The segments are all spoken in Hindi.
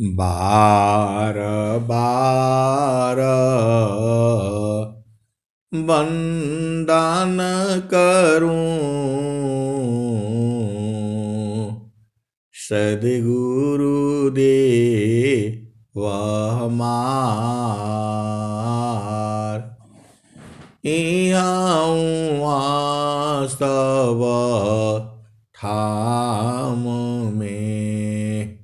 बार बार वंदन करूं सद्गुरु दे वह मार इहाऊं वास्तव ठाम में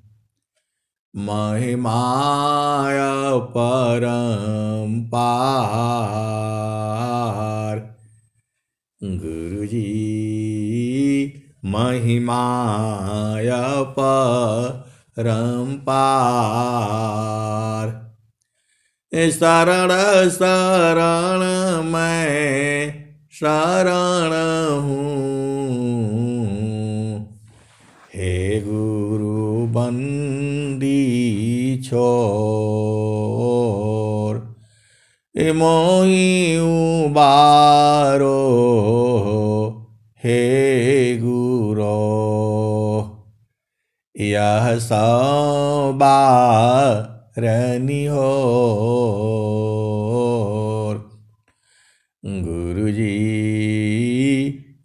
महिमाय परम्पार गुरुजी महिमाय परम्पार शरण शरण मैं शरण हूँ हे गुरु बंदी छोर मोहि उबारो हे गुरो यह सबारनी हो गुरुजी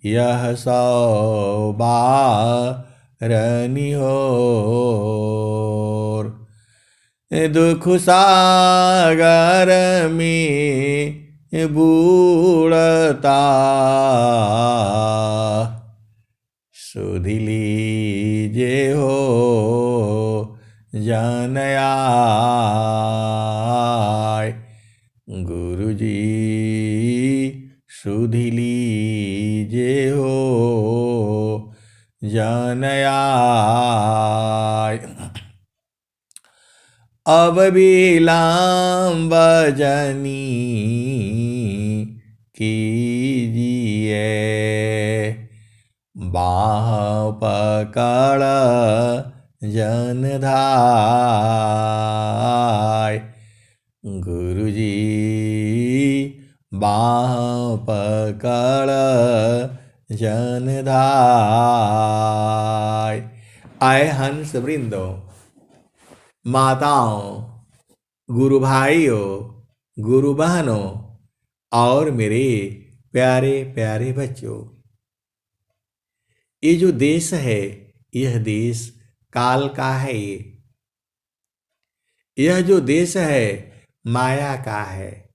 यह सबारनी हो दुख सागर में बूढ़ता सुध लीजे हो जन आय गुरुजी सुध लीजे हो जन आय अब विलंब जनी कीजिए बाह पकड़ जन धाय गुरुजी बाह पकड़ जन धाय। आए हंस वृंदो, माताओं, गुरु भाइयों, गुरु बहनों और मेरे प्यारे प्यारे बच्चों, ये जो देश है यह देश काल का है। यह जो देश है माया का है।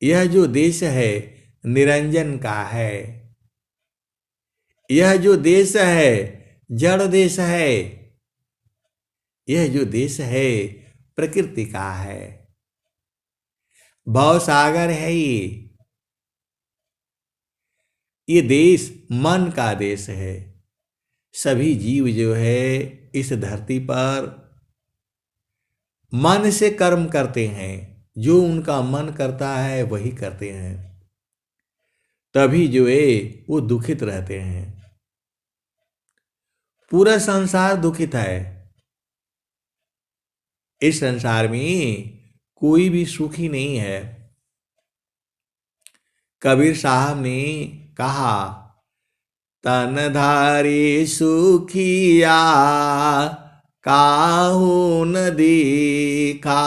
यह जो देश है निरंजन का है। यह जो देश है जड़ देश है। यह जो देश है प्रकृति का है। भव सागर है ये देश मन का देश है। सभी जीव जो है इस धरती पर मन से कर्म करते हैं। जो उनका मन करता है वही करते हैं। तभी जो है वो दुखित रहते हैं। पूरा संसार दुखित है। इस संसार में कोई भी सुखी नहीं है। कबीर साहब ने कहा, तनधारी सुखिया काहू न देखा।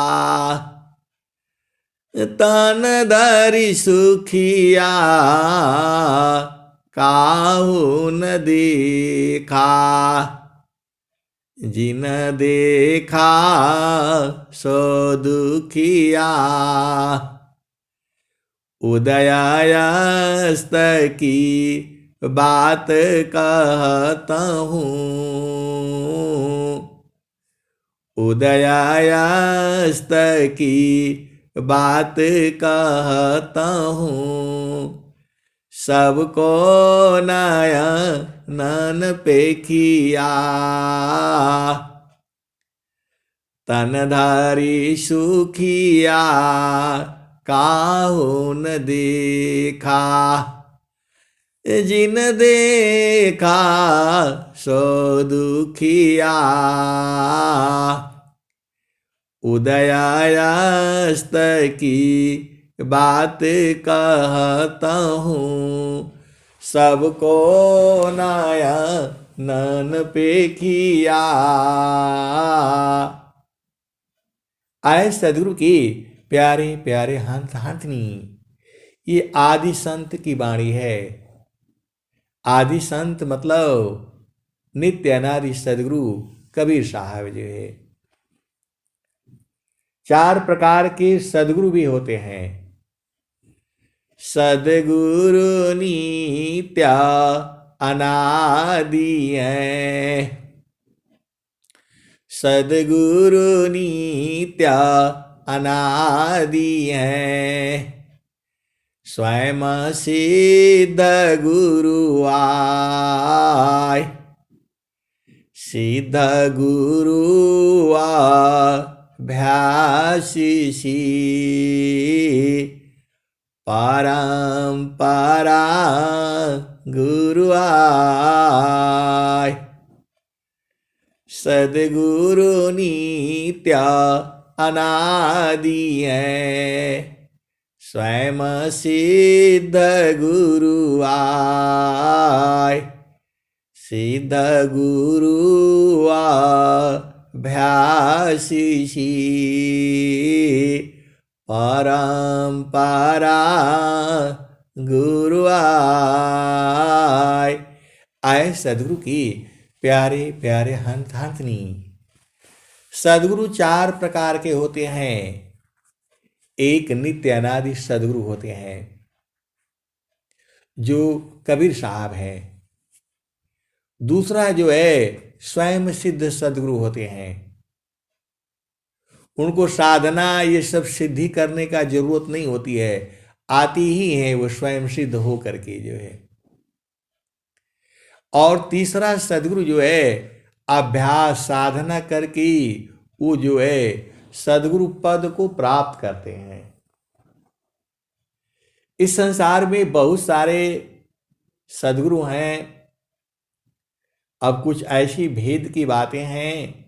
तनधारी सुखिया काहू न देखा। जिन देखा सो दुखिया। उदयास्त की बात कहता हूँ। उदयास्त की बात कहता हूँ। सबको नयन पे किया। तनधारी सुखिया काहू न देखा। जिन देखा सो दुखिया। उदयास्त की बात कहता हूँ। सबको नयन पे किया। आए सदगुरु की प्यारे प्यारे हंस हंसनी। ये आदि संत की वाणी है। आदि संत मतलब नित्य अनादि सदगुरु कबीर साहब जो है। 4 प्रकार के सदगुरु भी होते हैं। सदगुरु नित्या अनादि है। सदगुरु नित्या अनादि है। स्वयं सिद्ध गुरु आय। सिद्ध गुरु अभ्यासी परंपरा गुरु आय। सदगुरु नित्या अनादि है। स्वयं सिद्ध गुरु आय। सिद्ध गुरु अभ्यासी परंपरा गुरु आय। आए सदगुरु की प्यारे प्यारे हंस हंसनी। सदगुरु 4 प्रकार के होते हैं। एक नित्य अनादि सदगुरु होते हैं जो कबीर साहब हैं। दूसरा जो है स्वयं सिद्ध सदगुरु होते हैं। उनको साधना ये सब सिद्धि करने का जरूरत नहीं होती है, आती ही है वो स्वयं सिद्ध हो करके जो है। और तीसरा सदगुरु जो है अभ्यास साधना करके वो जो है सदगुरु पद को प्राप्त करते हैं। इस संसार में बहुत सारे सदगुरु हैं। अब कुछ ऐसी भेद की बातें हैं।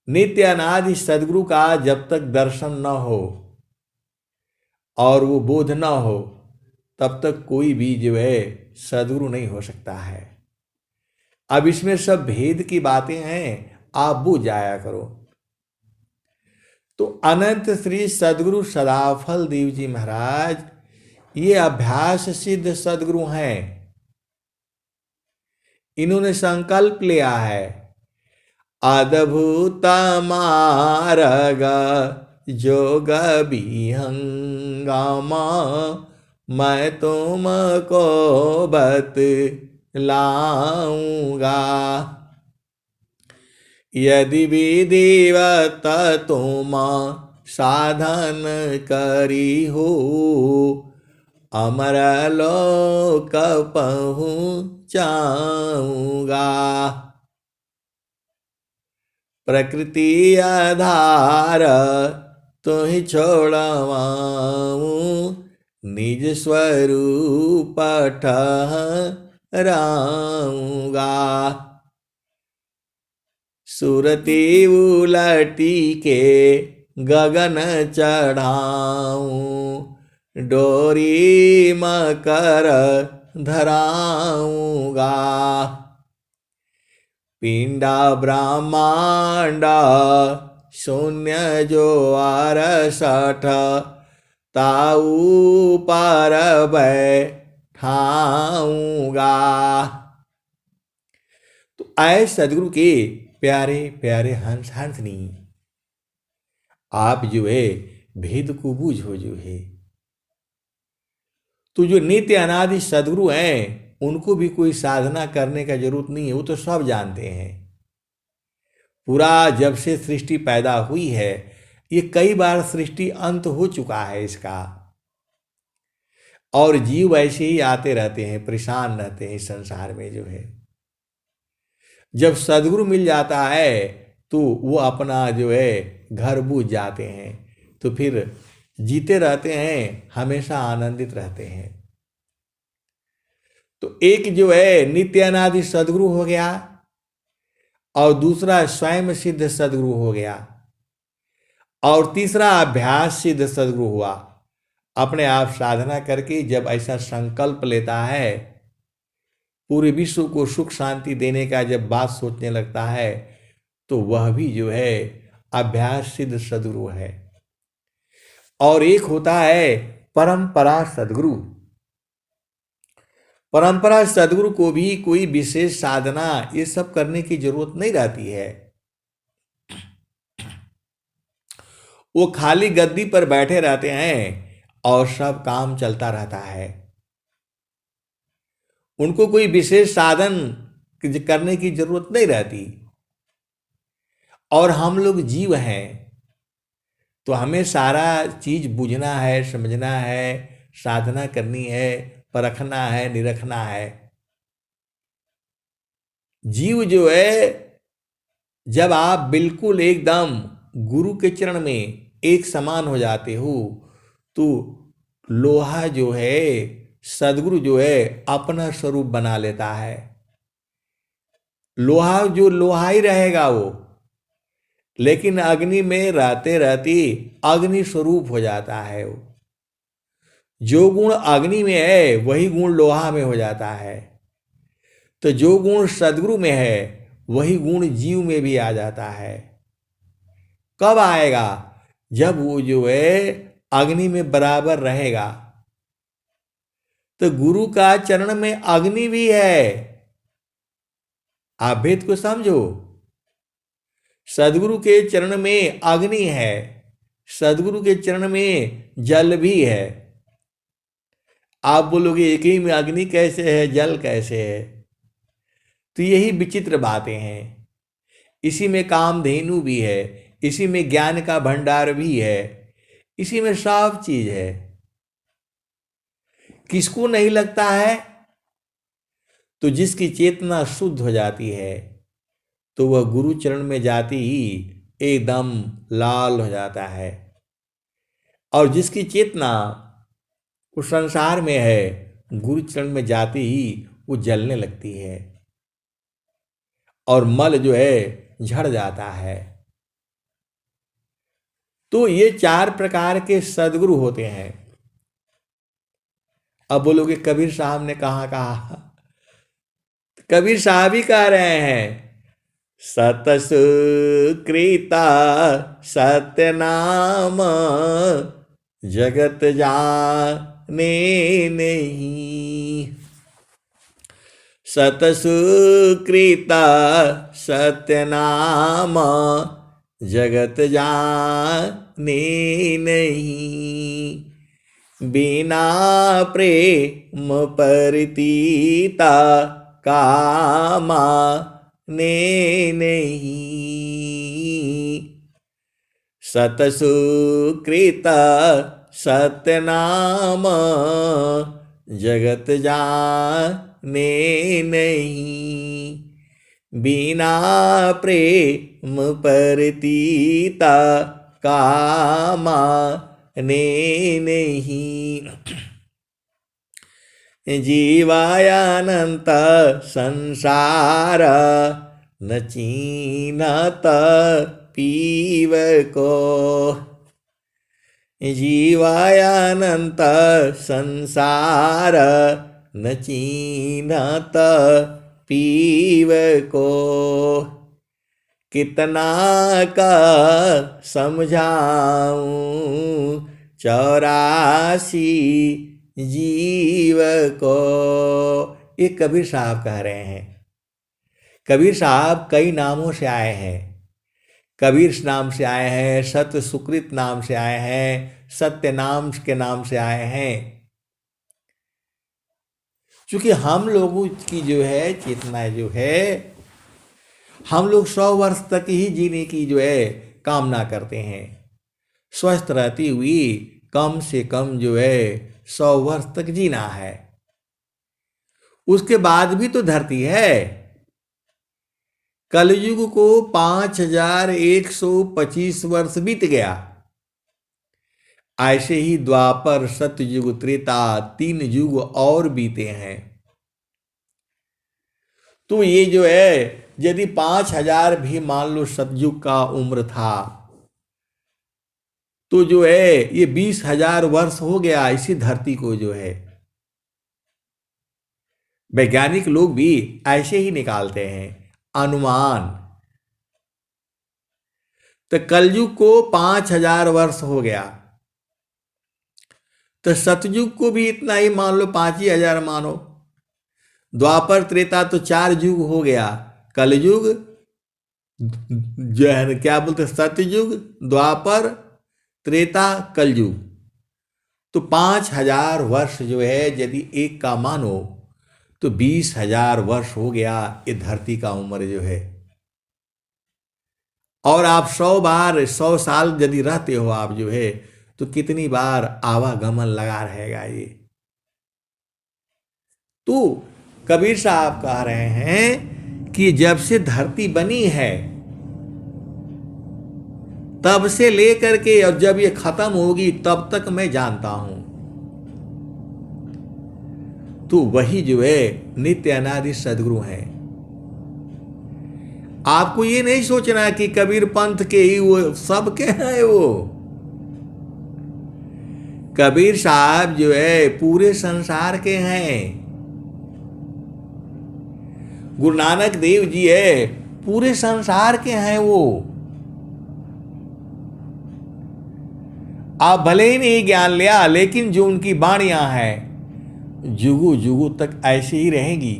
नित्य अनादि सदगुरु का जब तक दर्शन न हो और वो बोध न हो तब तक कोई भी जो है सदगुरु नहीं हो सकता है। अब इसमें सब भेद की बातें हैं, आप बूझ जाया करो। तो अनंत श्री सदगुरु सदाफल देव जी महाराज ये अभ्यास सिद्ध सदगुरु हैं। इन्होंने संकल्प लिया है अद्भुत मार्ग जोग विहंगमा मैं तुमको बतलाऊंगा। यदि विधिवत तुम साधन करी हो अमर लोक पहुँचाऊंगा। प्रकृति आधार तुहि छोड़वाऊं निज स्वरूप ठहराऊंगा। सुरती उलटी के गगन चढ़ाऊं डोरी मकर धराऊंगा। पिंडा ब्रह्मांडा शून्य जो 68 ताऊ पर बैठाऊंगा। तो आए सदगुरु के प्यारे प्यारे हंस हंसनी। आप जो है भेद को बूझो जो है। तो जो नित्य अनादि सदगुरु हैं उनको भी कोई साधना करने का जरूरत नहीं है, वो तो सब जानते हैं। पूरा जब से सृष्टि पैदा हुई है ये कई बार सृष्टि अंत हो चुका है इसका, और जीव ऐसे ही आते रहते हैं, परेशान रहते हैं इस संसार में जो है। जब सदगुरु मिल जाता है तो वो अपना जो है घर बूझ जाते हैं, तो फिर जीते रहते हैं, हमेशा आनंदित रहते हैं। तो एक जो है नित्य अनादि सदगुरु हो गया और दूसरा स्वयं सिद्ध सदगुरु हो गया और तीसरा अभ्यास सिद्ध सदगुरु हुआ। अपने आप साधना करके जब ऐसा संकल्प लेता है, पूरे विश्व को सुख शांति देने का जब बात सोचने लगता है, तो वह भी जो है अभ्यास सिद्ध सदगुरु है। और एक होता है परंपरा सदगुरु। परंपरा सदगुरु को भी कोई विशेष साधना ये सब करने की जरूरत नहीं रहती है। वो खाली गद्दी पर बैठे रहते हैं और सब काम चलता रहता है। उनको कोई विशेष साधन करने की जरूरत नहीं रहती। और हम लोग जीव हैं, तो हमें सारा चीज बुझना है, समझना है, साधना करनी है, परखना है, निरखना है। जीव जो है, जब आप बिल्कुल एकदम गुरु के चरण में एक समान हो जाते हो, तो लोहा जो है, सदगुरु जो है अपना स्वरूप बना लेता है। लोहा जो लोहा ही रहेगा वो, लेकिन अग्नि में रहते रहते अग्नि स्वरूप हो जाता है वो। जो गुण अग्नि में है वही गुण लोहा में हो जाता है। तो जो गुण सदगुरु में है वही गुण जीव में भी आ जाता है। कब आएगा? जब वो जो है अग्नि में बराबर रहेगा। तो गुरु का चरण में अग्नि भी है। आप भेद को समझो। सदगुरु के चरण में अग्नि है, सदगुरु के चरण में जल भी है। आप बोलोगे एक ही में अग्नि कैसे है, जल कैसे है? तो यही विचित्र बातें हैं। इसी में कामधेनु भी है, इसी में ज्ञान का भंडार भी है, इसी में सब चीज है। किसको नहीं लगता है? तो जिसकी चेतना शुद्ध हो जाती है, तो वह गुरु चरण में जाती ही एकदम लाल हो जाता है। और जिसकी चेतना उस संसार में है, गुरु चरण में जाती ही वो जलने लगती है और मल जो है झड़ जाता है। तो ये 4 प्रकार के सदगुरु होते हैं। अब बोलोगे कबीर साहब ने कहा? कबीर साहब ही कह रहे हैं, सतसुकृता सत्य नाम जगत जाने नहीं। सतसुकृता सत्य नाम जगत जाने नहीं। बिना प्रेम परितीता कामा ने नहीं। सतसुकृता सत्य नाम जगत जाने नहीं। बिना प्रेम परितीता कामा ने नहीं। जीवायानंत संसार न चीनत पीव को। जीवायानंत संसार न चीनत पीव को। कितना का समझाऊं 84 जीव को। ये कबीर साहब कह रहे हैं। कबीर साहब कई नामों से आए हैं। कबीर नाम से आए हैं, सत्य सुकृत नाम से आए हैं, सत्य नाम के नाम से आए हैं। क्योंकि हम लोगों की जो है चेतना जो है, हम लोग 100 वर्ष तक ही जीने की जो है कामना करते हैं। स्वस्थ रहती हुई कम से कम जो है 100 वर्ष तक जीना है। उसके बाद भी तो धरती है। कलयुग को 5125 वर्ष बीत गया। ऐसे ही द्वापर, सतयुग, त्रेता 3 युग और बीते हैं। तो ये जो है यदि 5000 भी मान लो सतयुग का उम्र था, तो जो है ये 20,000 वर्ष हो गया इसी धरती को जो है। वैज्ञानिक लोग भी ऐसे ही निकालते हैं अनुमान। तो कलयुग को 5,000 वर्ष हो गया, तो सतयुग को भी इतना ही मान लो, 5,000 मानो। द्वापर त्रेता तो 4 युग हो गया। कलयुग जो है ना, क्या बोलते, सतयुग, द्वापर, त्रेता, कलयुग। तो 5,000 वर्ष जो है यदि एक का मानो तो 20,000 वर्ष हो गया ये धरती का उम्र जो है। और आप 100 बार 100 साल यदि रहते हो आप जो है, तो कितनी बार आवागमन लगा रहेगा ये। तो कबीर साहब कह रहे हैं कि जब से धरती बनी है तब से लेकर के और जब ये खत्म होगी तब तक मैं जानता हूं। तो वही जो है नित्य अनादि सदगुरु हैं। आपको ये नहीं सोचना कि कबीर पंथ के ही वो सबके हैं। वो कबीर साहब जो है पूरे संसार के हैं। गुरु नानक देव जी है पूरे संसार के हैं। वो आप भले ही नहीं ज्ञान लिया, लेकिन जो उनकी वाणियां हैं जुगु जुगु तक ऐसी ही रहेंगी।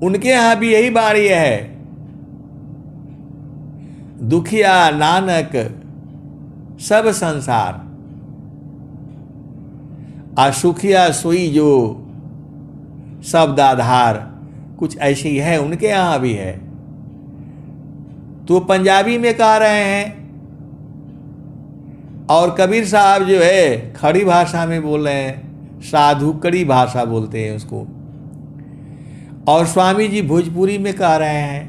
उनके यहां भी यही बाणी है, दुखिया नानक सब संसार, असुखिया सोई जो शब्द आधार, कुछ ऐसे ही है उनके यहां भी है। तो पंजाबी में कह रहे हैं और कबीर साहब जो है खड़ी भाषा में बोल रहे हैं, साधुकड़ी भाषा बोलते हैं उसको। और स्वामी जी भोजपुरी में कह रहे हैं।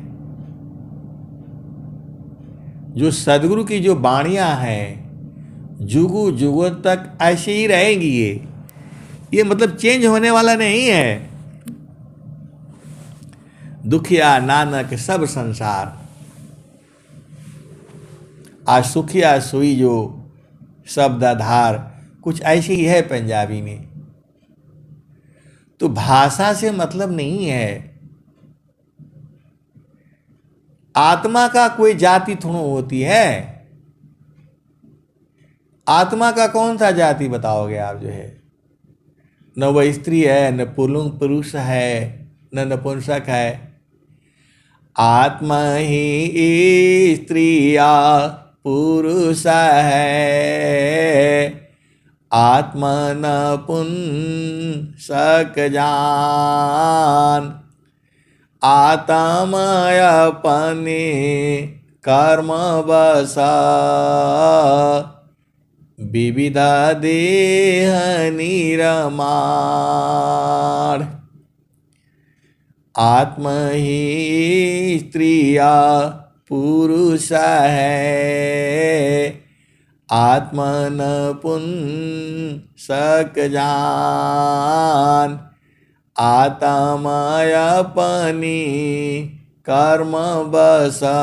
जो सदगुरु की जो वाणियां हैं जुगु जुगों तक ऐसे ही रहेंगी। ये मतलब चेंज होने वाला नहीं है। दुखिया नानक सब संसार, असुखिया सोई जो शब्द आधार, कुछ ऐसी ही है पंजाबी में। तो भाषा से मतलब नहीं है। आत्मा का कोई जाति थोड़ा होती है। आत्मा का कौन सा जाति बताओगे आप जो है? न वह स्त्री है, न पुल्लिंग पुरुष है, न नपुंसक है। आत्मा ही स्त्रिया पुरुष है, आत्मा नपुंसक जान। आत्मा अपने कर्म बसा, विविधा देह निरमाण। आत्मा ही स्त्रिया पुरुष है, आत्मा नपुंसक जान। आत्मा अपनी कर्म बसा,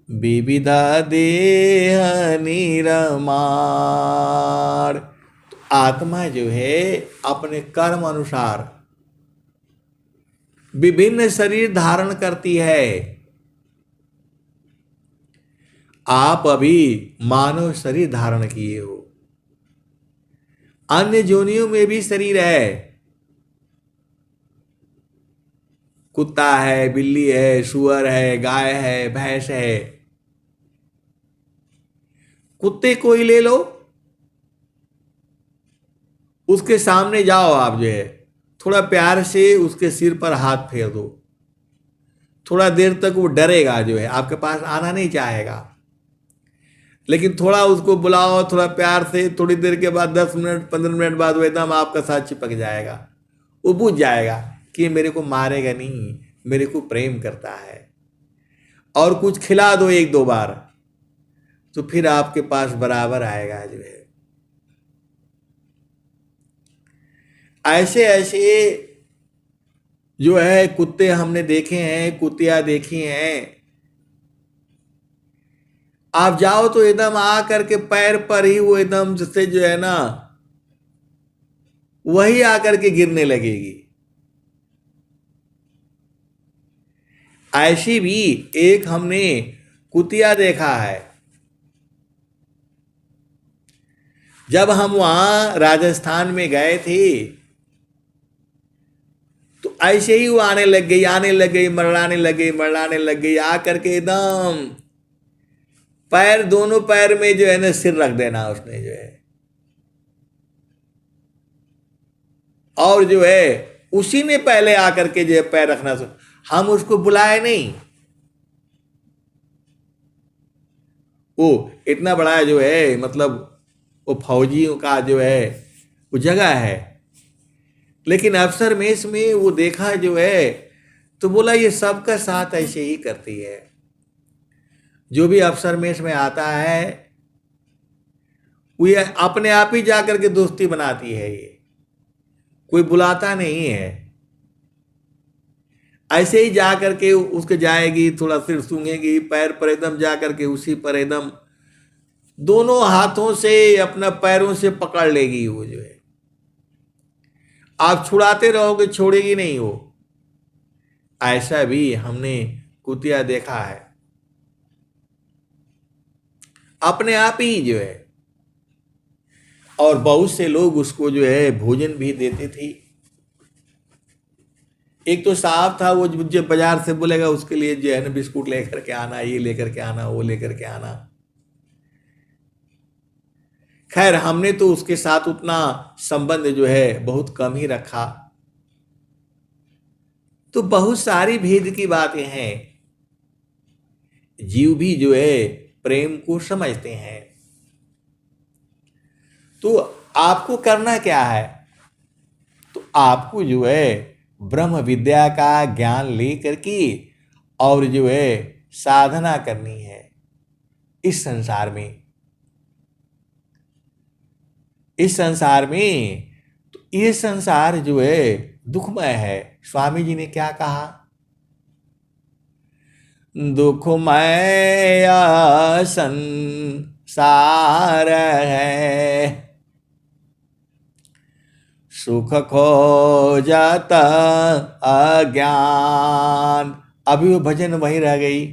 विविधा देह निरमाण। आत्मा जो है अपने कर्म अनुसार विभिन्न शरीर धारण करती है। आप अभी मानव शरीर धारण किए हो, अन्य योनियों में भी शरीर है। कुत्ता है, बिल्ली है, सुअर है, गाय है, भैंस है। कुत्ते को ही ले लो, उसके सामने जाओ आप जो है, थोड़ा प्यार से उसके सिर पर हाथ फेर दो। थोड़ा देर तक वो डरेगा जो है, आपके पास आना नहीं चाहेगा। लेकिन थोड़ा उसको बुलाओ, थोड़ा प्यार से, थोड़ी देर के बाद 10 मिनट 15 मिनट बाद वो एकदम आपका साथ चिपक जाएगा। वो बुझ जाएगा कि मेरे को मारेगा नहीं, मेरे को प्रेम करता है। और कुछ खिला दो 1-2 बार तो फिर आपके पास बराबर आएगा जो है। ऐसे ऐसे जो है कुत्ते हमने देखे हैं, कुतिया देखी हैं। आप जाओ तो एकदम आ करके पैर पर ही वो एकदम जैसे जो है ना, वही आकर के गिरने लगेगी। ऐसी भी एक हमने कुतिया देखा है। जब हम वहां राजस्थान में गए थे तो ऐसे ही वो आने लग गई, आने लग गई, मरड़ाने लग गई, मरड़ाने लग गई, आकर के एकदम पैर, दोनों पैर में जो है ना सिर रख देना उसने जो है, और जो है उसी ने पहले आकर के जो है पैर रखना, हम उसको बुलाए नहीं। वो इतना बड़ा जो है मतलब वो फौजियों का जो है वो जगह है, लेकिन अफसर मेस में वो देखा जो है तो बोला ये सबका साथ ऐसे ही करती है। जो भी अफसर मेस में आता है वो ये अपने आप ही जाकर के दोस्ती बनाती है, ये कोई बुलाता नहीं है। ऐसे ही जाकर के उसके जाएगी, थोड़ा सिर सूंघेगी, पैर पर एकदम जाकर के उसी पर एकदम दोनों हाथों से अपना पैरों से पकड़ लेगी वो जो है। आप छुड़ाते रहोगे छोड़ेगी नहीं वो। ऐसा भी हमने कुतिया देखा है, अपने आप ही जो है। और बहुत से लोग उसको जो है भोजन भी देते थे। एक तो साहब था वो जो बाजार से बोलेगा उसके लिए जो है ना बिस्कुट लेकर के आना, ये लेकर के आना, वो लेकर के आना। खैर हमने तो उसके साथ उतना संबंध जो है बहुत कम ही रखा। तो बहुत सारी भेद की बातें हैं। जीव भी जो है प्रेम को समझते हैं। तो आपको करना क्या है? तो आपको जो है ब्रह्म विद्या का ज्ञान लेकर के और जो है साधना करनी है इस संसार में। इस संसार में तो ये संसार जो है दुखमय है। स्वामी जी ने क्या कहा? दुखमय संसार है, सुख खोजत अज्ञान। अभी वो भजन वहीं रह गई,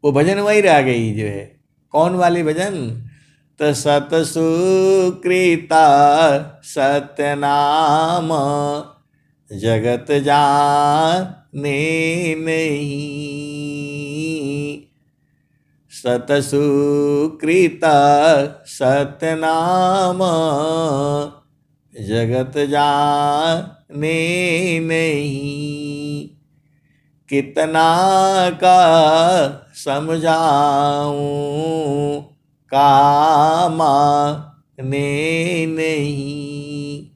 वो भजन वहीं रह गई जो है। कौन वाली भजन? तो सत सुकृता सतनाम जगत जाने नहीं। सत सुकृता सतनाम जगत जाने नहीं। कितना का समझाऊं कामाने नहीं।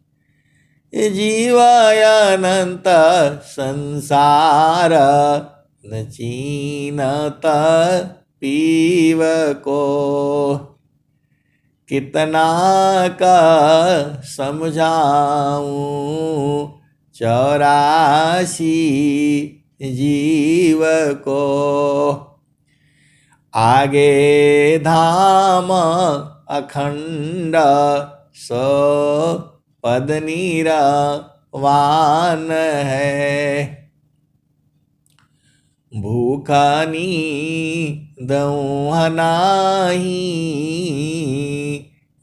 जीवायानंत संसार न चीनत पीव को। कितना का समझाऊं 84 जीव को। आगे धाम अखंड सो पद नीरवान है। भूखा नींदऊ नाही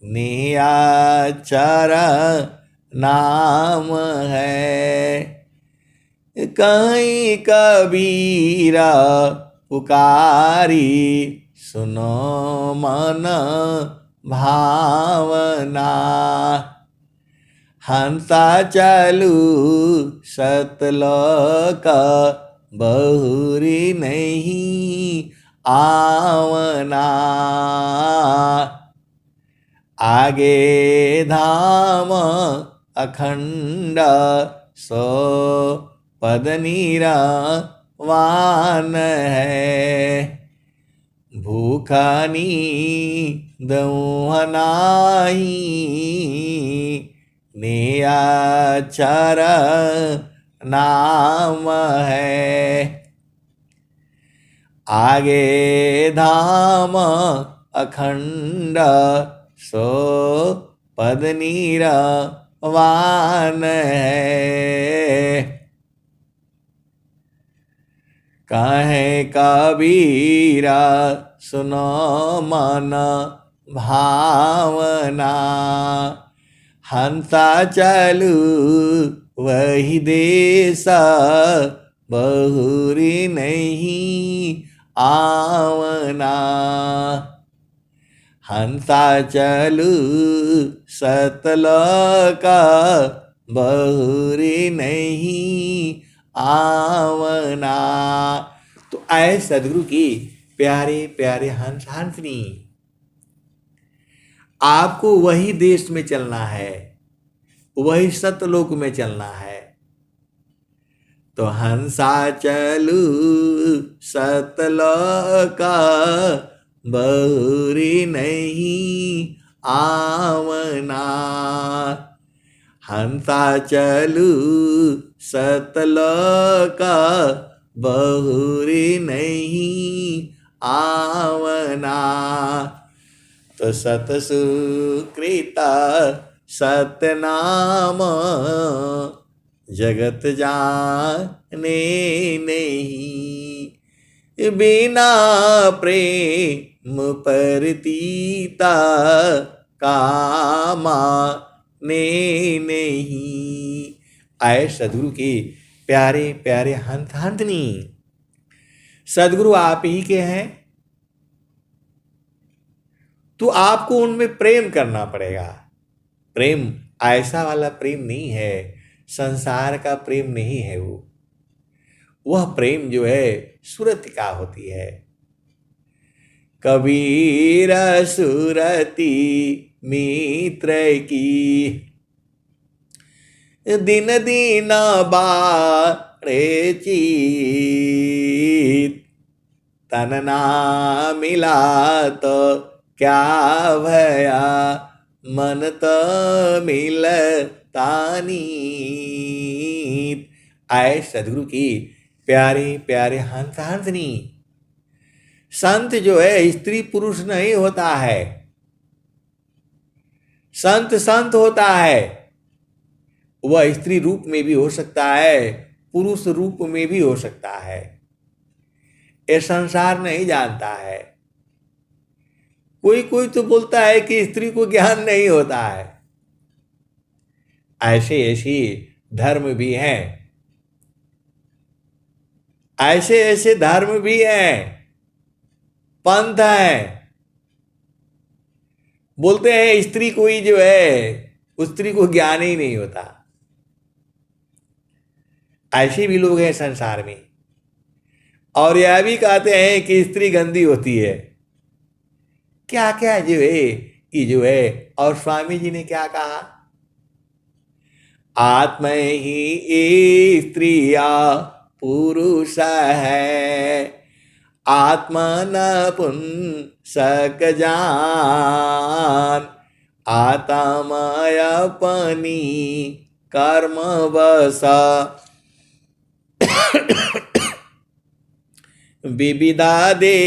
नियाचर नाम है। कहीं कबीरा पुकारी सुनो मन भावना। हंसा चलू सतलोक बहुरी नहीं आवना। आगे धाम अखंड सो पद नीरवान है। भूखा नींदऊ नाही नियाचर नाम है। आगे धाम अखंड सो पद नीरवान है। कहें कबीरा सुनो मन भावना, हंसा चलू वही देश बहुरी नहीं आवना। हंसा चलू सतलोक बहुरी नहीं आवना। तो आए सदगुरु की प्यारे प्यारे हंस हंसनी, आपको वही देश में चलना है, वही सतलोक में चलना है। तो हंसा चलू सतलोक बहुरी नहीं आवना। हंसा चलू सतलोक बहुरी नहीं आवना। तो सत सुकृत सतनाम जगत जाने नहीं। बिना प्रेम परतीता कामा ने नहीं। आए सदगुरु के प्यारे प्यारे हंस हंसनी, सदगुरु आप ही के हैं, तो आपको उनमें प्रेम करना पड़ेगा। प्रेम ऐसा वाला प्रेम नहीं है, संसार का प्रेम नहीं है। वह प्रेम जो है सुरति का होती है। कबीर सुरति मित्र की, दिन दिन बारे चीत। तन ना मिला तो क्या भया, मन तो मिलता नीत। आए सदगुरु की प्यारे प्यारे हंस हंसनी, संत जो है स्त्री पुरुष नहीं होता है। संत संत होता है, वह स्त्री रूप में भी हो सकता है, पुरुष रूप में भी हो सकता है। ये संसार नहीं जानता है। कोई कोई तो बोलता है कि स्त्री को ज्ञान नहीं होता है। ऐसे ऐसे धर्म भी हैं, ऐसे ऐसे धर्म भी हैं, पंथ हैं। बोलते हैं स्त्री कोई जो है उस स्त्री को ज्ञान ही नहीं होता। ऐसे भी लोग हैं संसार में। और यह भी कहते हैं कि स्त्री गंदी होती है। क्या क्या जो है ये जो है। और स्वामी जी ने क्या कहा, आत्मा ही स्त्रिया पुरुष है, आत्मा नपुंसक जान। आत्माय अपनी कर्म बसा, विविधा दे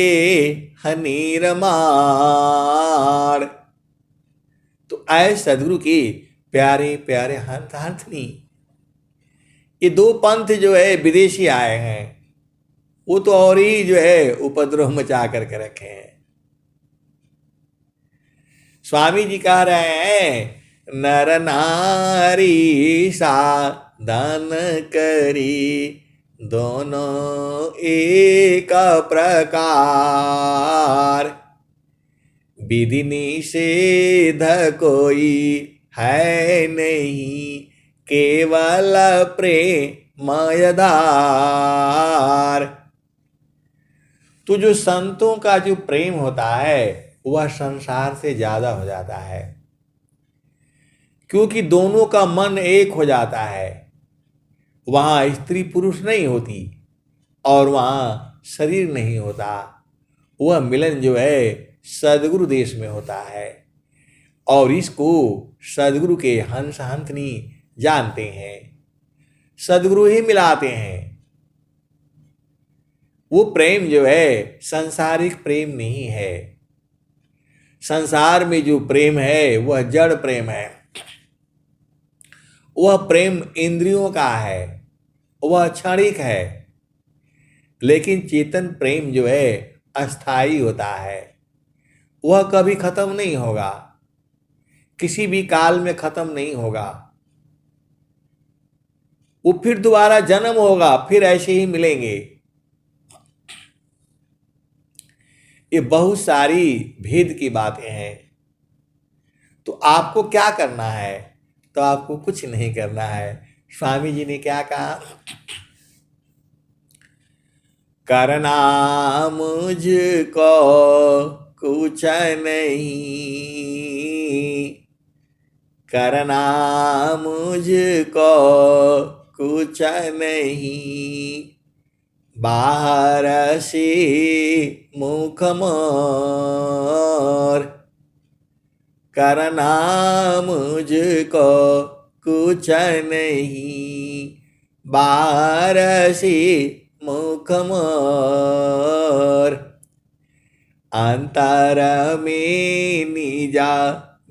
हनीरमार। तो आए सदगुरु की प्यारे प्यारे हंस हंसनी, ये दो पंथ जो है विदेशी आए हैं, वो तो और ही जो है उपद्रव मचा करके रखे हैं। स्वामी जी कह रहे हैं, नर नारी साधन करी, दोनों एक प्रकार। विधि निषेध कोई है नहीं, केवल प्रेमयदार। तो जो संतों का जो प्रेम होता है वह संसार से ज्यादा हो जाता है, क्योंकि दोनों का मन एक हो जाता है। वहां स्त्री पुरुष नहीं होती और वहां शरीर नहीं होता। वह मिलन जो है सदगुरु देश में होता है, और इसको सदगुरु के हंस हंसनी जानते हैं। सदगुरु ही मिलाते हैं। वो प्रेम जो है सांसारिक प्रेम नहीं है। संसार में जो प्रेम है वह जड़ प्रेम है, वह प्रेम इंद्रियों का है, वह क्षणिक है। लेकिन चेतन प्रेम जो है अस्थाई होता है, वह कभी खत्म नहीं होगा, किसी भी काल में खत्म नहीं होगा। वो फिर दोबारा जन्म होगा, फिर ऐसे ही मिलेंगे। ये बहुत सारी भेद की बातें हैं। तो आपको क्या करना है? तो आपको कुछ नहीं करना है। स्वामी जी ने क्या कहा? करना मुझको कुछ नहीं, करना मुझको कुछ नहीं, बाहर से मुख मोर, करना मुझको कुछ नहीं, बाहर से मुख मोर, अंतर में निजा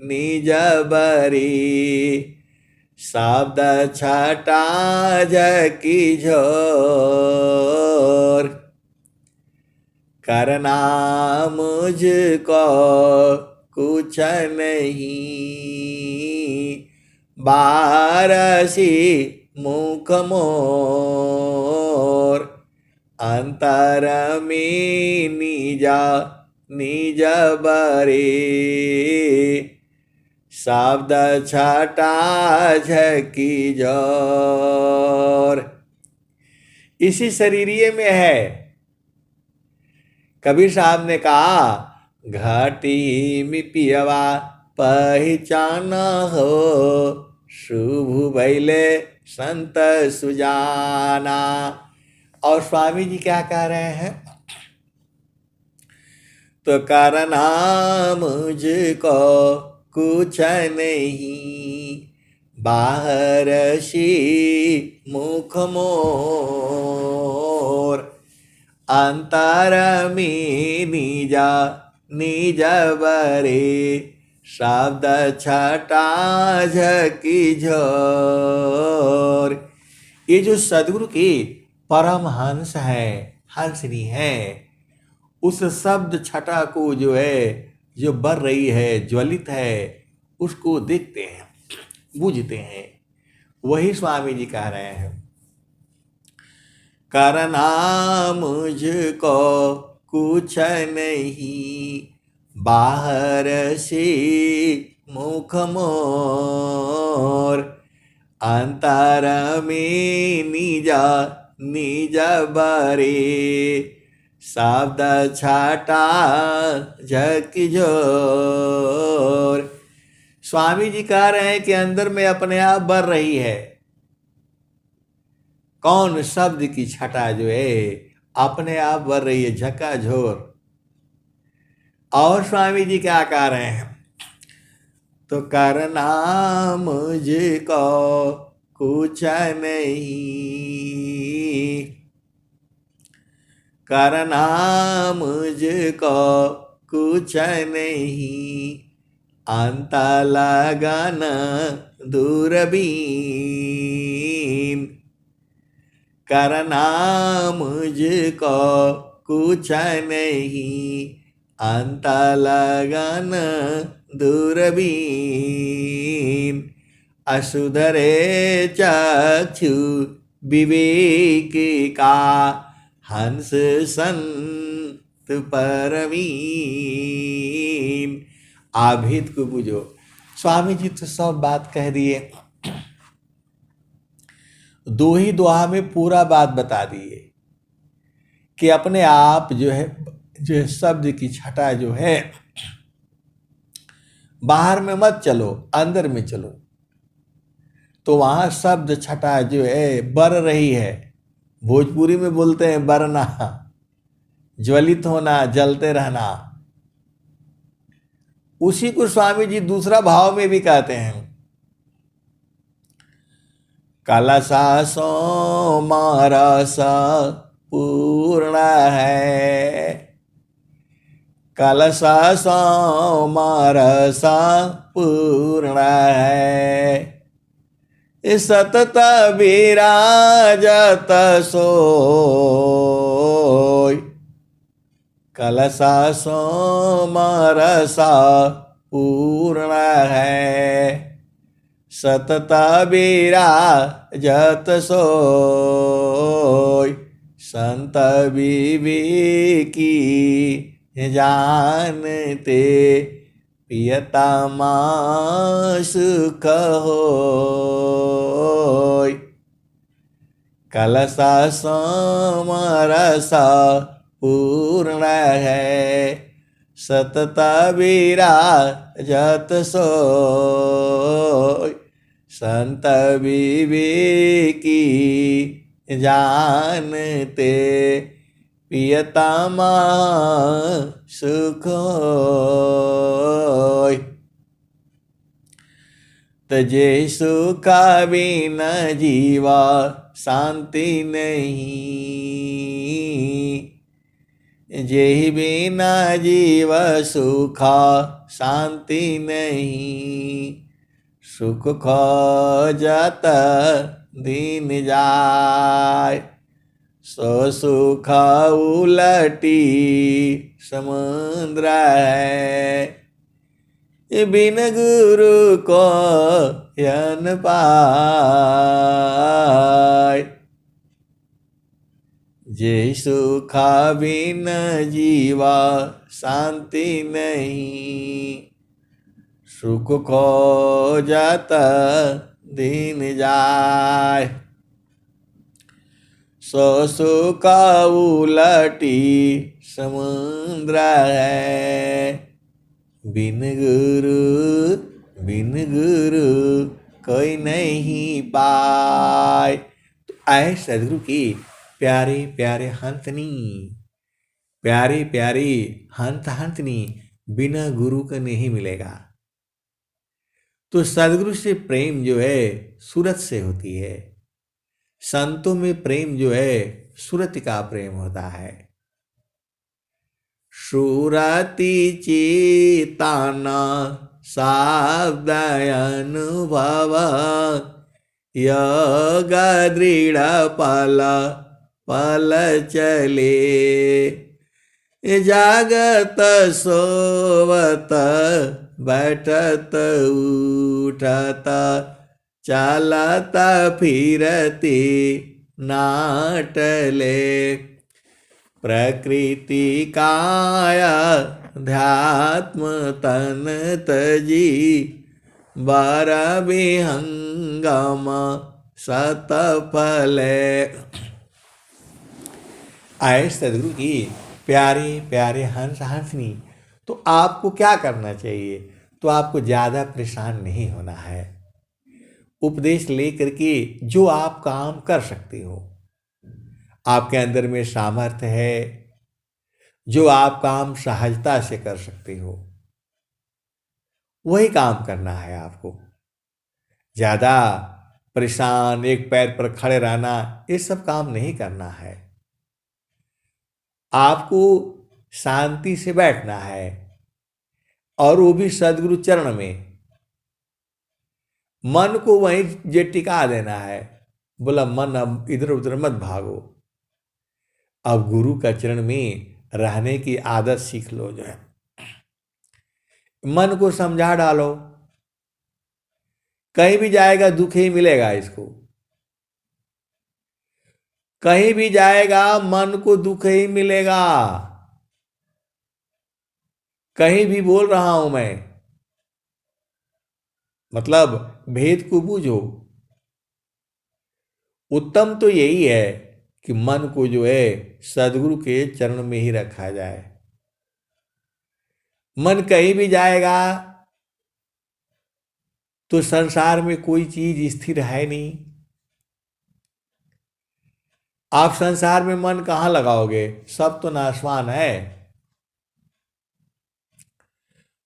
निज बरी, शब्द छटा जकी झोर, करना मुझको कुछ नहीं, बारसी मुख मोर, अंतर में निजा निज बरे, शब्द छटा झकी जोर। इसी शरीरिये में है। कबीर साहब ने कहा, घाटी में पियवा पहचान हो, शुभ भैले संत सुजाना। और स्वामी जी क्या कह रहे हैं? तो करना मुझको कुछ नहीं, बाहर से मुख मोर, अंतर में निजा निज बरे, शब्द छटा झकी झोर। ये जो सदगुरु के परमहंस है, हंसनी है, उस शब्द छटा को जो है, जो बर रही है, ज्वलित है, उसको देखते हैं, बूझते हैं। वही स्वामी जी कह रहे हैं, करना मुझको कुछ नहीं, बाहर से मुख मोर, अंतर में निजा निज बरे, शब्द छटा झकी जोर। स्वामी जी कह रहे हैं कि अंदर में अपने आप बर रही है। कौन? शब्द की छटा जो है अपने आप बर रही है, झकाझोर। और स्वामी जी क्या कह रहे हैं? तो करना मुझको कुछ नहीं, करना मुझको कुछ नहीं, अंत लगन दूरबीन, करना मुझको कुछ नहीं, अंत लगन दूरबीन, असुधरे चक्षु विवेक का, हंस संत परवीन। आभेद को बुझो। स्वामी जी तो सब बात कह दिए, दो ही दोहा में पूरा बात बता दिए कि अपने आप जो है शब्द की छटा जो है, बाहर में मत चलो, अंदर में चलो। तो वहां शब्द छटा जो है बर रही है। भोजपुरी में बोलते हैं बरना, ज्वलित होना, जलते रहना। उसी को स्वामी जी दूसरा भाव में भी कहते हैं, कलसा सोमरस पूर्ण है, कलसा सोमरस पूर्ण है, सतत विराजत सोय, कलसा सोमरसा पूर्ण है। सतत विराजत सोय, संत विवेकी जानते, प्रियतमा सुख होय। कलसा समरसा पूर्ण है, सतत विराजत सोय, संत विवेकी जानते, प्रियतमा सुख होय। तजे सुख बिना जीवा शांति नहीं, जेहि बिना जीव सुखा शांति नहीं। सुख खोजत दिन जाय, सो सुख उलटी समुद्र है। बिन गुरु को यन पाय, जे सुखा बिन जीवा शांति नहीं। सुख खोजत दिन जाय, सो सुख उलटी समुद्र है। बिन गुरु कोई नहीं पाए। तो आए सदगुरु की प्यारे प्यारे हंतनी, प्यारे प्यारे हंतनी बिना गुरु का नहीं मिलेगा। तो सदगुरु से प्रेम जो है सूरत से होती है। संतों में प्रेम जो है सूरत का प्रेम होता है। सूरति चेतना शब्द अनुभव, योग दृढ़ पल पल चले। जागत सोवत बैठत उठत, चलत फिरती नाटले। प्रकृति काया ध्यात्म तन तजी, बर विहंगम सत फले। आए सदगुरु की प्यारे प्यारे हंस हंसनी। तो आपको क्या करना चाहिए? तो आपको ज़्यादा परेशान नहीं होना है। उपदेश लेकर के जो आप काम कर सकते हो, आपके अंदर में सामर्थ्य है, जो आप काम सहजता से कर सकते हो, वही काम करना है आपको। ज़्यादा परेशान एक पैर पर खड़े रहना, ये सब काम नहीं करना है। आपको शांति से बैठना है, और वो भी सदगुरु चरण में। मन को वहीं जे टिका देना है। बोला मन अब इधर उधर मत भागो, अब गुरु का चरण में रहने की आदत सीख लो। जो है मन को समझा डालो, कहीं भी जाएगा दुख ही मिलेगा इसको। कहीं भी जाएगा मन को दुख ही मिलेगा। कहीं भी बोल रहा हूं मैं, मतलब भेद को बूझो। उत्तम तो यही है कि मन को जो है सदगुरु के चरण में ही रखा जाए। मन कहीं भी जाएगा तो संसार में कोई चीज स्थिर है नहीं। आप संसार में मन कहाँ लगाओगे? सब तो नाशवान है।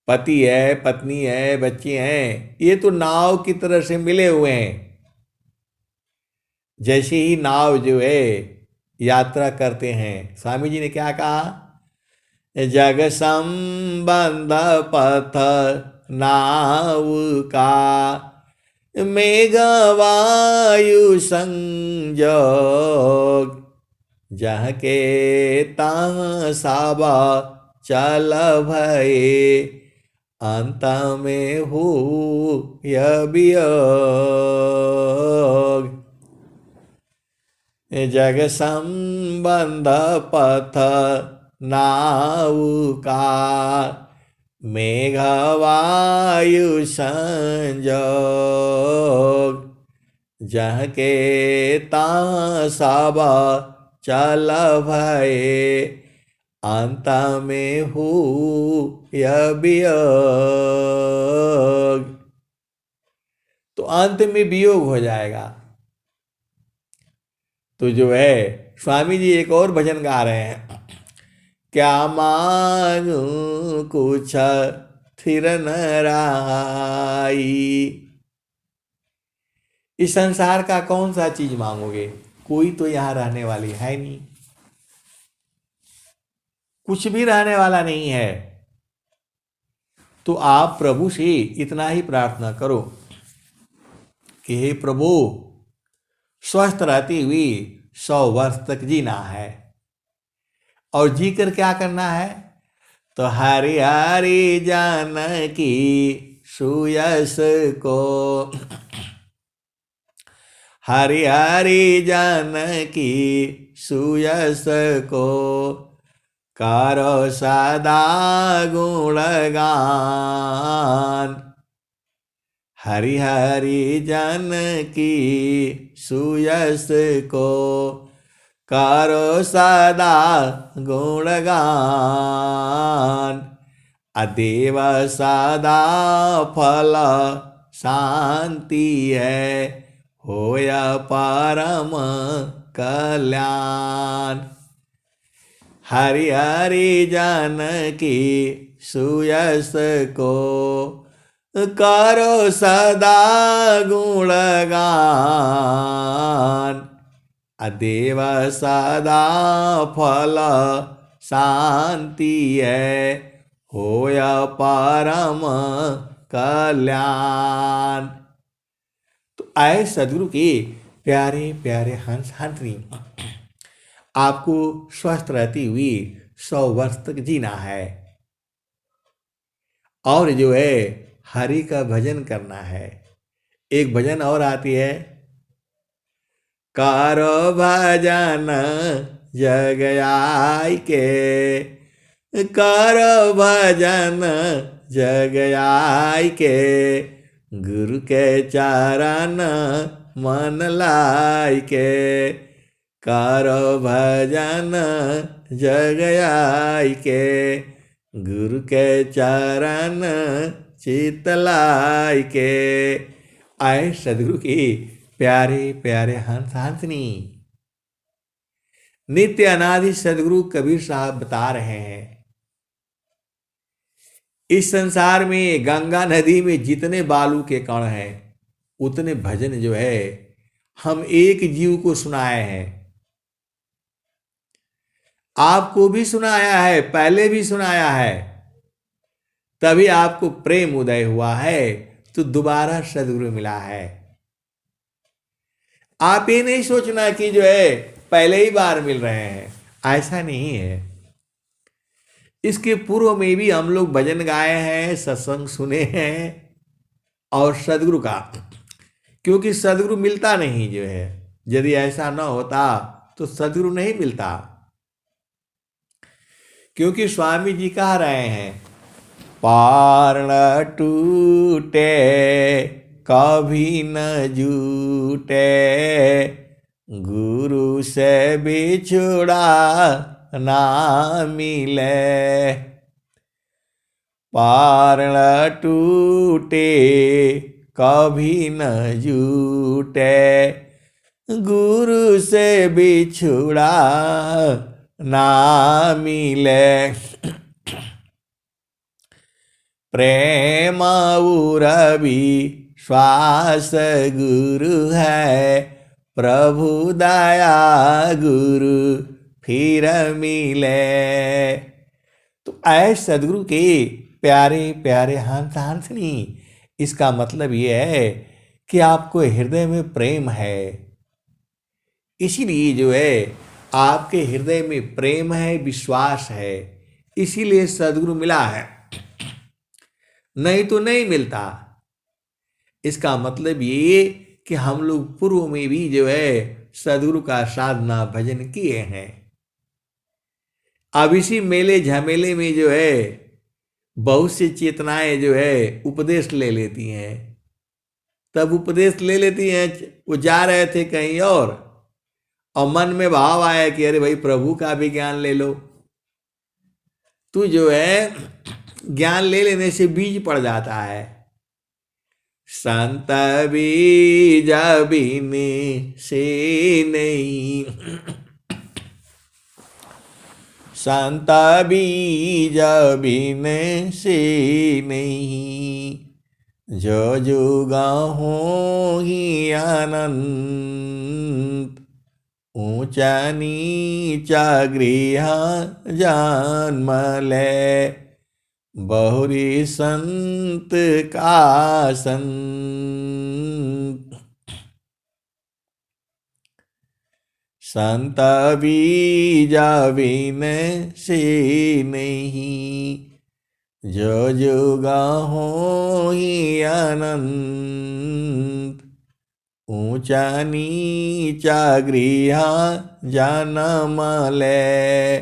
पति है, पत्नी है, बच्चे हैं, ये तो नाव की तरह से मिले हुए हैं। जैसे ही नाव जो है यात्रा करते हैं, स्वामी जी ने क्या कहा? जग संबंध पथ नाव का, मेघ वायु संजोग, जहाँ के तहाँ साबा चल भये, अंत में हो यह वियोग। जग संबंध पथ नाउका, मेघ वायु संजोग, जहाँ के तहाँ सब चल भये, अंत में हो यह वियोग। तो अंत में वियोग हो जाएगा। तो जो है स्वामी जी एक और भजन गा रहे हैं, क्या मांगू कुछ थिर न रहाई। इस संसार का कौन सा चीज मांगोगे, कोई तो यहां रहने वाली है नहीं, कुछ भी रहने वाला नहीं है। तो आप प्रभु से इतना ही प्रार्थना करो कि हे प्रभु, स्वस्थ रहती हुई 100 वर्ष तक जीना है। और जी कर क्या करना है, तो हरि हरि जानकी सुयस को, हरि हरि जानकी सुयस को, करो सदा गुणगान। हरि हरि जानकी सुयस को, करो सदा गुणगान। अदेव सदा फल शांति है, होया परम कल्याण। हरि हरि जानकी सुयस को, करो सदा गुणगान। अदेव सदा फल शांति है, होया परम कल्याण। तो आए सदगुरु के प्यारे प्यारे हंस हंसनी, आपको स्वस्थ रहती हुई 100 वर्ष तक जीना है। और जो है हरि का भजन करना है। एक भजन और आती है, करो भजन जग आई के, करो भजन जग आई के, गुरु के चरण मन लाई के। करो भजन जग आई के, गुरु के चरण चित लाई के। आए सदगुरु की प्यारे प्यारे हंस हंसनी। नित्य अनादि सदगुरु कबीर साहब बता रहे हैं, इस संसार में गंगा नदी में जितने बालू के कण हैं, उतने भजन जो है हम एक जीव को सुनाए हैं। आपको भी सुनाया है, पहले भी सुनाया है, तभी आपको प्रेम उदय हुआ है, तो दोबारा सदगुरु मिला है। आप ये नहीं सोचना कि जो है पहले ही बार मिल रहे हैं, ऐसा नहीं है। इसके पूर्व में भी हम लोग भजन गाए हैं, सत्संग सुने हैं, और सदगुरु का, क्योंकि सदगुरु मिलता नहीं जो है। यदि ऐसा न होता तो सदगुरु नहीं मिलता। क्योंकि स्वामी जी कह रहे हैं, पार न टूटे कभी न जूटे, गुरु से बिछुड़ा ना मिले। पार न टूटे कभी न जूटे, गुरु से बिछुड़ा ना मिले। प्रेम उरवी श्वास गुरु है, प्रभु दया गुरु फिर मिले। तो ऐ सदगुरु के प्यारे प्यारे हंस हंसनी, इसका मतलब ये है कि आपको हृदय में प्रेम है। इसीलिए जो है आपके हृदय में प्रेम है, विश्वास है, इसीलिए सद्गुरु मिला है, नहीं तो नहीं मिलता। इसका मतलब ये कि हम लोग पूर्व में भी जो है सद्गुरु का साधना भजन किए हैं। अब इसी मेले झमेले में जो है बहुत सी चेतनाएं जो है उपदेश ले लेती हैं। तब उपदेश ले लेती हैं, वो जा रहे थे कहीं और मन में भाव आया कि अरे भाई प्रभु का भी ज्ञान ले लो। तो जो है ज्ञान ले लेने से बीज पड़ जाता है। संत बीज बिन से नहीं, संत बीज बिन से नहीं, जो जुगा हो ही अनंत, ऊंचा नीचा गृह जन्म ले, बहुरी संत का संत। संत बीज बिन से नहीं, जो जुगा हो ही अनंत, ऊंचा नीचा गृह जन्म ले,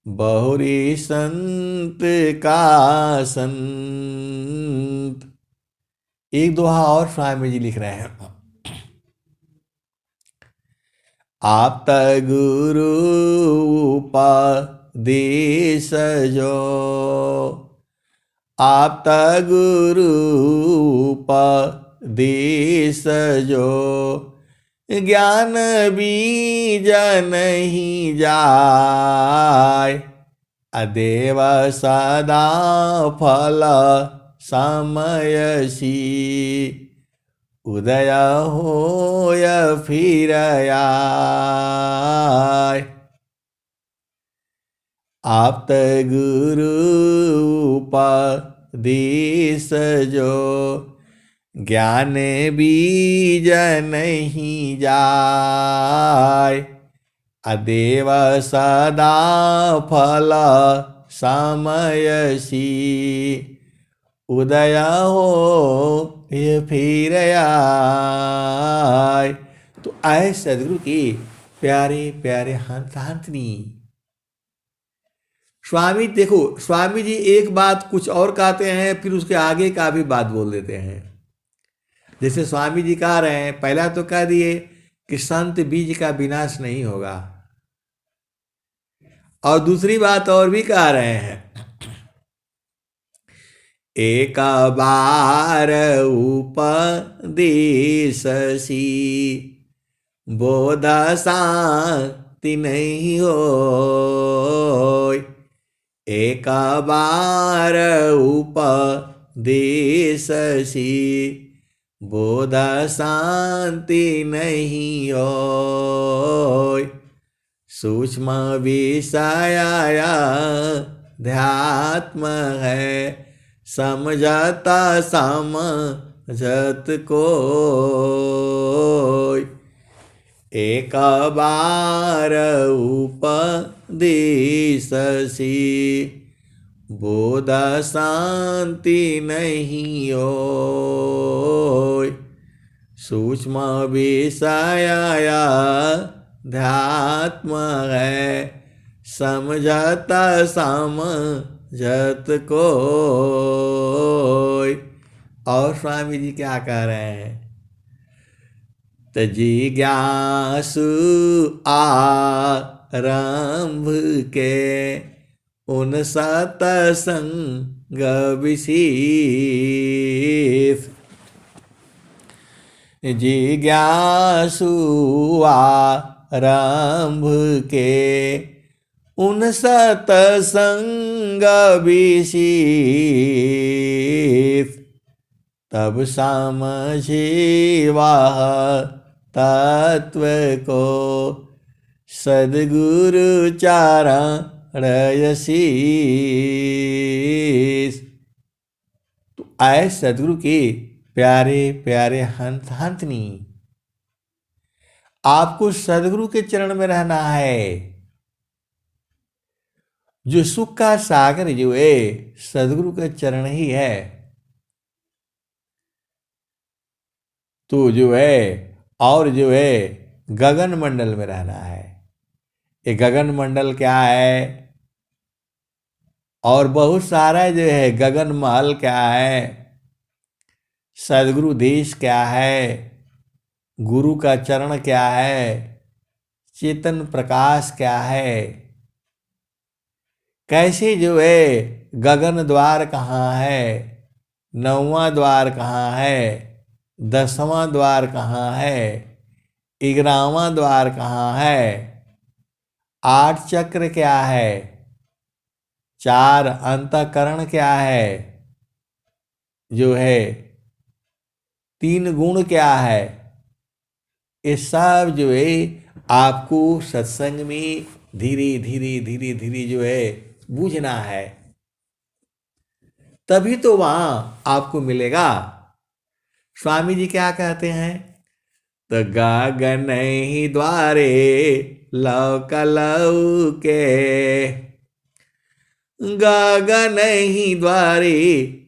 बहुरी संत का संत। एक दोहा और स्वामी जी लिख रहे हैं। आप गुरु उपदेश जो, आप गुरु उपदेश जो, ज्ञान बीज नहीं जाय, अदेव सदा फल समयसी, उदय होय फिर आय। आप गुरु उपदेश जो, ज्ञान बीज नहीं जाय, अदेव सदा फल समयसी, उदय हो ये फिर आय। तो आए सदगुरु की प्यारे प्यारे हंतांतनी। स्वामी देखो, स्वामी जी एक बात कुछ और कहते हैं, फिर उसके आगे का भी बात बोल देते हैं। जैसे स्वामी जी कह रहे हैं, पहला तो कह दिए कि संत बीज का विनाश नहीं होगा, और दूसरी बात और भी कह रहे हैं, एक बार उपदेशसी, बोध शांति नहीं हो, एक बार उपदेशसी, बोध शांति नहीं हो, सूक्ष्म विषय ध्यात्म है, समझता समझत कोई, एक बार उपदेशसी, बोध शांति नहीं होय, सूक्ष्म विषय ध्यात्म है, समझता समझत कोई। और स्वामी जी क्या कह रहे हैं, जिज्ञासु आरंभ के उन सतसंग विशेष, जिज्ञासु आरंभ के उन सतसंग विशेष, तब समझे वह तत्व को सद्गुरु चरण यशीष। तो आए सद्गुरु की प्यारे प्यारे हंस हंसनी, आपको सदगुरु के चरण में रहना है। जो सुख का सागर जो है सदगुरु का चरण ही है। तो जो है और जो है गगन मंडल में रहना है। ये गगन मंडल क्या है और बहुत सारा जो है गगन महल क्या है, सदगुरु देश क्या है, गुरु का चरण क्या है, चेतन प्रकाश क्या है, कैसे जो है गगन द्वार कहाँ है, 9वां द्वार कहाँ है, 10वां द्वार कहाँ है, 11वां द्वार कहाँ है, 8 चक्र क्या है, 4 अंतःकरण क्या है, जो है 3 गुण क्या है, ये सब जो है आपको सत्संग में धीरे धीरे धीरे धीरे जो है बूझना है, तभी तो वहां आपको मिलेगा। स्वामी जी क्या कहते हैं, तो गगन ही द्वारे लौक लौके, गगन ही द्वारे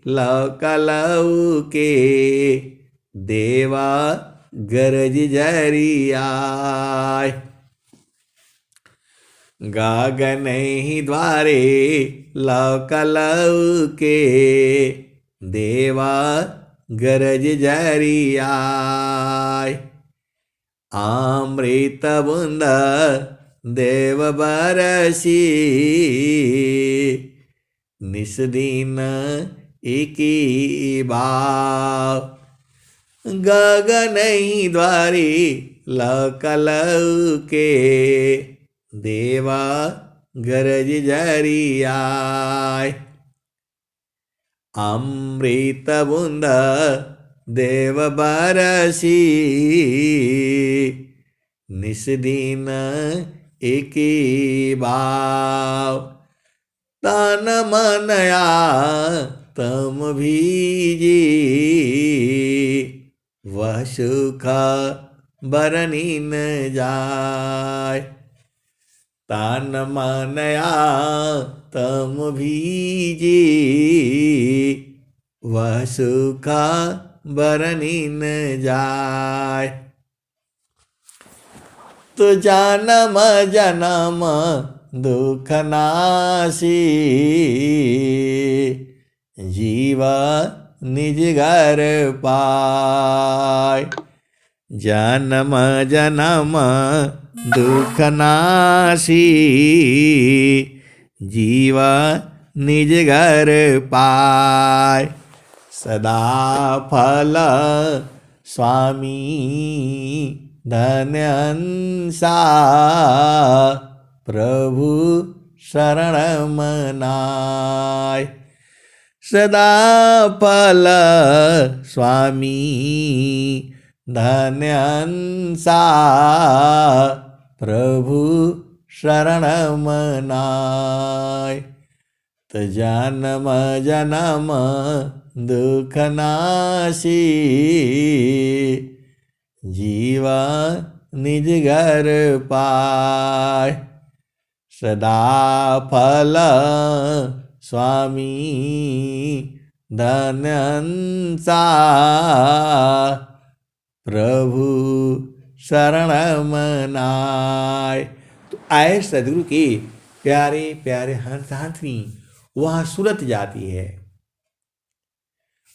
लौक लौके, देवा गरज जरियाय। गगन ही द्वारे लौक लौके, देवा गरज जरियाय। अमृत बूंद देव बरसी, निस दिन एकी बाव। गगन ही द्वारी लौक लौके, देवा गरज जरियाय। अमृत बूंद देव बरसी, निस दिन एकी बाव। तन मनया तम भीजी, वह सुख बरनी न जाय। तन मनया तम भीजी, वह सुख बरनी न जाय। तो जन्म जन्म दुख नासी, जीवा निज घर पाय। जन्म जन्म दुख नासी, जीवा निज घर पाय। सदा फल स्वामी धन्य अंसा, प्रभु शरण मनाय। सदा फल स्वामी धन्य अंसा, प्रभु शरण मनाय। तो जन्म जन्म दुख नासी, जीवा निज घर पाय। सदा फल स्वामी धन्य अंसा, प्रभु शरण मनाय। तो आए सदगुरु के प्यारे प्यारे हंस हंसनी, वहां सूरत जाती है।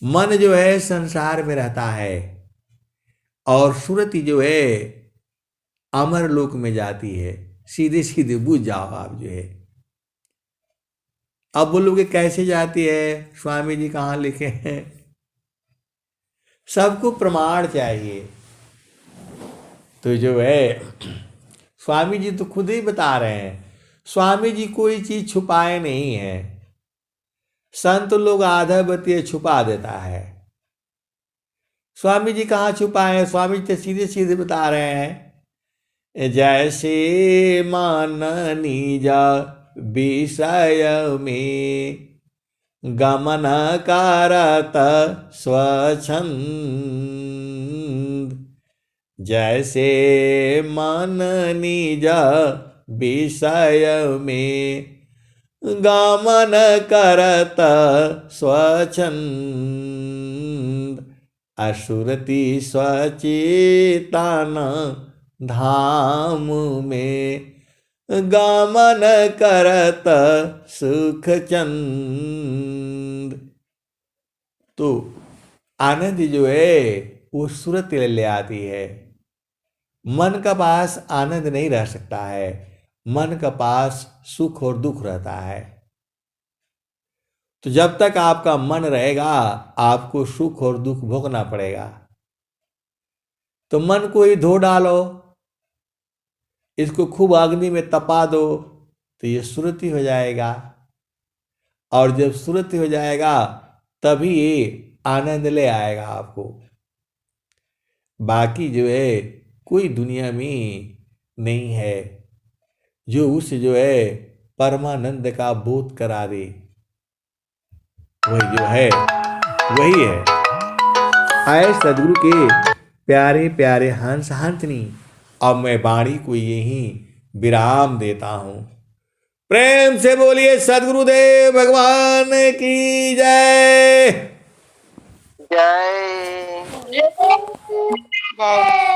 मन जो है संसार में रहता है और सूरत जो है अमर लोक में जाती है। सीधे सीधे बुझ जाओ आप जो है। अब बोलोगे कैसे जाती है, स्वामी जी कहाँ लिखे हैं? सबको प्रमाण चाहिए। तो जो है स्वामी जी तो खुद ही बता रहे हैं, स्वामी जी कोई चीज छुपाए नहीं है। संत लोग आधा बतिया छुपा देता है, स्वामी जी कहाँ छुपाए हैं? स्वामी जी तो सीधे सीधे बता रहे हैं, जैसे मान निजा विषय में गमन करत स्वच्छंद, जैसे मन निज विषय में गमन करत स्वच्छंद, असुरति स्वचेतन धाम में गमन करत सुख चंद। तो आनंद जो है वो सूरत ले आती है। मन का पास आनंद नहीं रह सकता है, मन का पास सुख और दुख रहता है। तो जब तक आपका मन रहेगा आपको सुख और दुख भोगना पड़ेगा। तो मन को ही धो डालो, इसको खूब अग्नि में तपा दो तो ये सुरति हो जाएगा। और जब सुरति हो जाएगा तभी ये आनंद ले आएगा आपको। बाकी जो है कोई दुनिया में नहीं है जो उस जो है परमानंद का बोध करा दे। वही जो है वही है। आए सदगुरु के प्यारे प्यारे हंस हंसनी, अब मैं वाणी को यही विराम देता हूं। प्रेम से बोलिए सदगुरुदेव भगवान की जय। जय जय।